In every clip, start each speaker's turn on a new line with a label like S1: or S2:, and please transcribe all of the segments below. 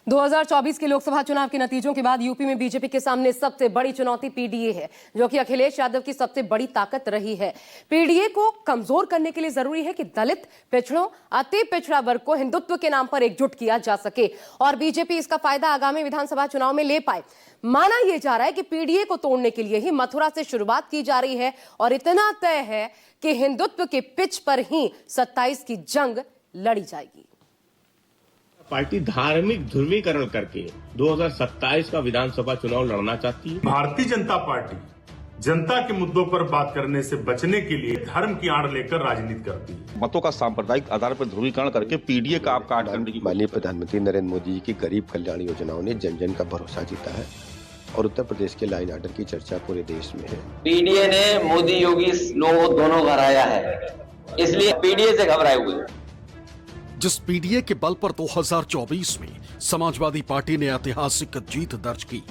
S1: 2024 के लोकसभा चुनाव के नतीजों के बाद यूपी में बीजेपी के सामने सबसे बड़ी चुनौती पीडीए है, जो कि अखिलेश यादव की सबसे बड़ी ताकत रही है। पीडीए को कमजोर करने के लिए जरूरी है कि दलित, पिछड़ों, अति पिछड़ा वर्ग को हिंदुत्व के नाम पर एकजुट किया जा सके और बीजेपी इसका फायदा आगामी विधानसभा चुनाव में ले पाए। माना यह जा रहा है कि पीडीए को तोड़ने के लिए ही मथुरा से शुरुआत की जा रही है और इतना तय है कि हिंदुत्व के पिच पर ही 27 की जंग लड़ी जाएगी।
S2: पार्टी धार्मिक ध्रुवीकरण करके 2027 का विधानसभा चुनाव लड़ना चाहती है।
S3: भारतीय जनता पार्टी जनता के मुद्दों पर बात करने से बचने के लिए धर्म की आड़ लेकर राजनीति करती है।
S4: मतों का सांप्रदायिक आधार पर ध्रुवीकरण करके पीडीए का आप काट करने की
S5: माननीय प्रधानमंत्री नरेंद्र मोदी जी की गरीब कल्याण योजनाओं ने जन जन का भरोसा जीता है और उत्तर प्रदेश के लाइन आर्डर की चर्चा पूरे देश में है।
S6: पीडीए ने मोदी योगी लोगों दोनों हराया है, इसलिए पीडीए से घबराए हुए।
S7: जिस पीडीए के बल पर 2024 में समाजवादी पार्टी ने ऐतिहासिक जीत दर्ज की,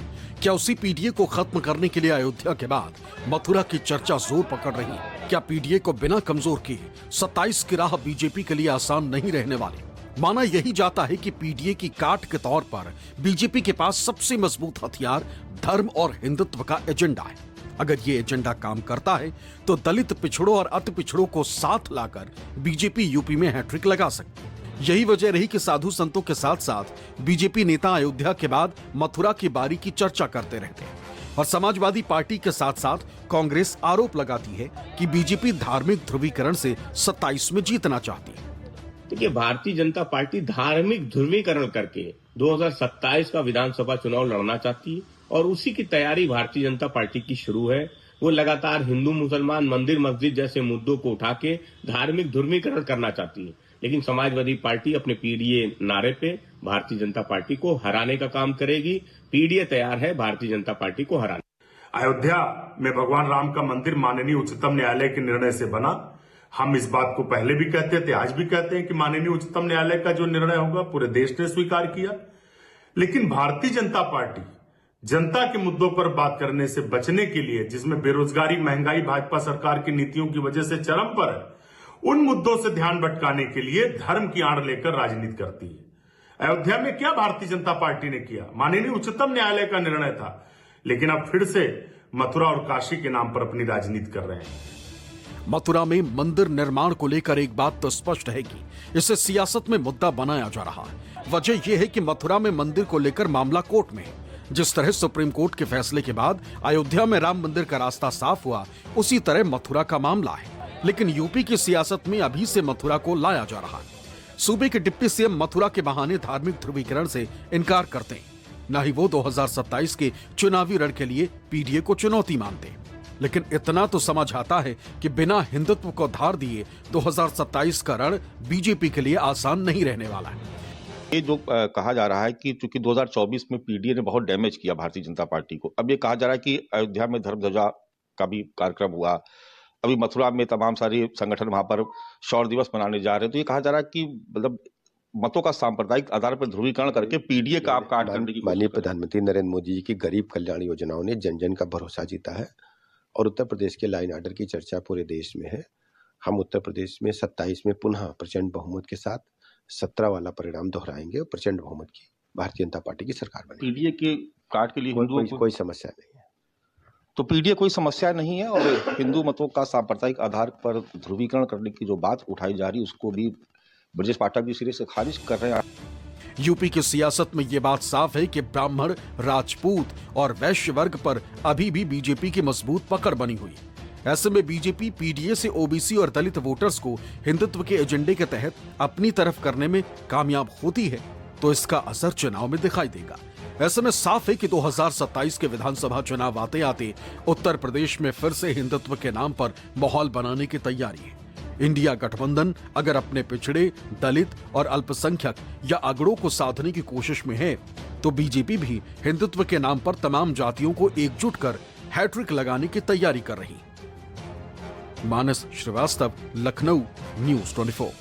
S7: क्या उसी पीडीए को खत्म करने के लिए अयोध्या के बाद मथुरा की चर्चा जोर पकड़ रही? क्या पीडीए को बिना कमजोर किए 27 की राह बीजेपी के लिए आसान नहीं रहने वाली? माना यही जाता है कि पीडीए की काट के तौर पर बीजेपी के पास सबसे मजबूत हथियार धर्म और हिंदुत्व का एजेंडा है। अगर ये एजेंडा काम करता है तो दलित, पिछड़ों और अति पिछड़ों को साथ लाकर बीजेपी यूपी में हैट्रिक लगा सकती है। यही वजह रही कि साधु संतों के साथ साथ बीजेपी नेता अयोध्या के बाद मथुरा की बारी की चर्चा करते रहते हैं और समाजवादी पार्टी के साथ साथ कांग्रेस आरोप लगाती है कि बीजेपी धार्मिक ध्रुवीकरण से 27 में जीतना चाहती है।
S2: देखिए, भारतीय जनता पार्टी धार्मिक ध्रुवीकरण करके 2027 का विधानसभा चुनाव लड़ना चाहती है और उसी की तैयारी भारतीय जनता पार्टी की शुरू है। वो लगातार हिंदू मुसलमान, मंदिर मस्जिद जैसे मुद्दों को उठा के धार्मिक ध्रुवीकरण करना चाहती है, लेकिन समाजवादी पार्टी अपने पीडीए नारे पे भारतीय जनता पार्टी को हराने का काम करेगी। पीडीए तैयार है भारतीय जनता पार्टी को हराने।
S3: अयोध्या में भगवान राम का मंदिर माननीय उच्चतम न्यायालय के निर्णय से बना। हम इस बात को पहले भी कहते थे, आज भी कहते हैं कि माननीय उच्चतम न्यायालय का जो निर्णय होगा पूरे देश ने स्वीकार किया। लेकिन भारतीय जनता पार्टी जनता के मुद्दों पर बात करने से बचने के लिए, जिसमें बेरोजगारी, महंगाई भाजपा सरकार की नीतियों की वजह से चरम पर है, उन मुद्दों से ध्यान भटकाने के लिए धर्म की आड़ लेकर राजनीति करती है। अयोध्या में क्या भारतीय जनता पार्टी ने किया? माननीय उच्चतम न्यायालय का निर्णय था, लेकिन अब फिर से मथुरा और काशी के नाम पर अपनी राजनीति कर रहे हैं।
S7: मथुरा में मंदिर निर्माण को लेकर एक बात तो स्पष्ट है कि इसे सियासत में मुद्दा बनाया जा रहा है। वजह यह है कि मथुरा में मंदिर को लेकर मामला कोर्ट में है। जिस तरह सुप्रीम कोर्ट के फैसले के बाद अयोध्या में राम मंदिर का रास्ता साफ हुआ, उसी तरह मथुरा का मामला है। लेकिन यूपी की सियासत में अभी से मथुरा को लाया जा रहा है। सूबे के डिप्टी सीएम मथुरा के बहाने धार्मिक ध्रुवीकरण से इनकार करते हैं, न ही वो 2027 के चुनावी रण के लिए पीडीए को चुनौती मानते। लेकिन इतना तो समझ आता है कि बिना हिंदुत्व को धार दिए 2027 का रण बीजेपी के लिए आसान नहीं रहने वाला है।
S4: ये जो कहा जा रहा है कि चूंकि 2024 में पीडीए ने बहुत डैमेज किया भारतीय जनता पार्टी को, अब ये कहा जा रहा है कि अयोध्या में धर्म ध्वजा का भी कार्यक्रम हुआ, अभी मथुरा में तमाम सारे संगठन वहां पर शौर्य दिवस मनाने जा रहे हैं, तो ये कहा जा रहा है कि मतलब मतों का सांप्रदायिक आधार पर ध्रुवीकरण करके पीडीए का आप काट करने की।
S5: माननीय प्रधानमंत्री नरेंद्र मोदी जी की गरीब कल्याण योजनाओं ने जन जन का भरोसा जीता है और उत्तर प्रदेश के लाइन आर्डर की चर्चा पूरे देश में है। हम उत्तर प्रदेश में 27 में पुनः प्रचंड बहुमत के साथ 17 वाला परिणाम दोहराएंगे और प्रचंड बहुमत की भारतीय जनता पार्टी की सरकार बनेगी।
S4: पीडीए के काट के लिए
S5: कोई समस्या नहीं है।
S4: तो पीडीए कोई समस्या नहीं है और हिंदू मतों का सांप्रदायिक आधार पर ध्रुवीकरण करने की जो बात उठाई जा रही है उसको भी ब्रजेश पाठक जी सिरे से खारिज कर रहे हैं।
S7: यूपी की सियासत में ये बात साफ है कि ब्राह्मण, राजपूत और वैश्य वर्ग पर अभी भी बीजेपी की मजबूत पकड़ बनी हुई। ऐसे में बीजेपी पीडीए से ओबीसी और दलित वोटर्स को हिंदुत्व के एजेंडे के तहत अपनी तरफ करने में कामयाब होती है तो इसका असर चुनाव में दिखाई देगा। ऐसे में साफ है कि 2027 के विधानसभा चुनाव आते आते उत्तर प्रदेश में फिर से हिंदुत्व के नाम पर माहौल बनाने की तैयारी है। इंडिया गठबंधन अगर अपने पिछड़े, दलित और अल्पसंख्यक या अगड़ों को साधने की कोशिश में है तो बीजेपी भी हिंदुत्व के नाम पर तमाम जातियों को एकजुट कर हैट्रिक लगाने की तैयारी कर रही। मानस श्रीवास्तव, लखनऊ, न्यूज़ 24।